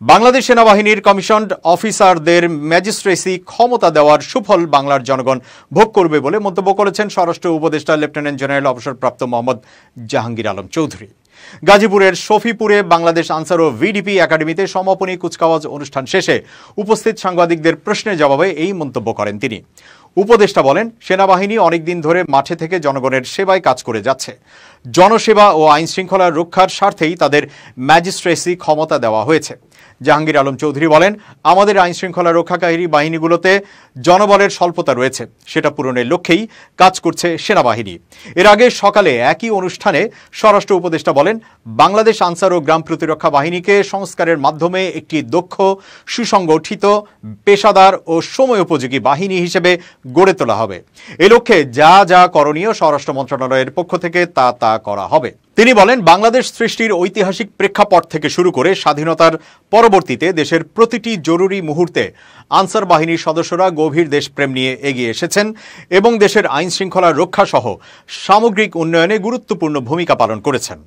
বাংলাদেশ সেনাবাহিনীর কমিশনড অফিসারদের ম্যাজিস্ট্রেসি ক্ষমতা দেওয়ার সুফল বাংলার জনগণ ভোগ করবে বলে মন্তব্য করেছেন স্বরাষ্ট্র উপদেষ্টা লেফটেন্যান্ট জেনারেল অবসরপ্রাপ্ত মোহাম্মদ জাহাঙ্গীর আলম চৌধুরী। গাজীপুরের শফিপুরে বাংলাদেশ আনসার ও ভিডিপি একাডেমিতে সমাপনী কুচকাওয়াজ অনুষ্ঠান শেষে উপস্থিত সাংবাদিকদের প্রশ্নের জবাবে এই মন্তব্য করেন তিনি। উপদেষ্টা বলেন, সেনাবাহিনী অনেকদিন ধরে মাঠে থেকে জনগণের সেবায় কাজ করে যাচ্ছে। জনসেবা ও আইন শৃঙ্খলা রক্ষার স্বার্থেই তাদের ম্যাজিস্ট্রেসি ক্ষমতা দেওয়া হয়েছে। জাহাঙ্গীর আলম চৌধুরী বলেন, আমাদের আইন শৃঙ্খলা রক্ষাকারী বাহিনীগুলোতে জনবলের স্বল্পতা রয়েছে, সেটা পূরণের লক্ষ্যেই কাজ করছে সেনাবাহিনী। এর আগে সকালে একই অনুষ্ঠানে স্বরাষ্ট্র উপদেষ্টা বলেন, বাংলাদেশ আনসার ও গ্রাম প্রতিরক্ষা বাহিনীকে সংস্কারের মাধ্যমে একটি দক্ষ, সুসংগঠিত, পেশাদার ও সময়োপযোগী বাহিনী হিসেবে গড়ে তোলা হবে। এ লক্ষ্যে যা যা করণীয় স্বরাষ্ট্র মন্ত্রণালয়ের পক্ষ থেকে তা করা হবে। তিনি বলেন, বাংলাদেশ সৃষ্টির ঐতিহাসিক প্রেক্ষাপট থেকে শুরু করে স্বাধীনতার পরবর্তীতে দেশের প্রতিটি জরুরি মুহূর্তে আনসার বাহিনীর সদস্যরা গভীর দেশপ্রেম নিয়ে এগিয়ে এসেছেন এবং দেশের আইন শৃঙ্খলা রক্ষা সহ সামগ্রিক উন্নয়নে গুরুত্বপূর্ণ ভূমিকা পালন করেছেন।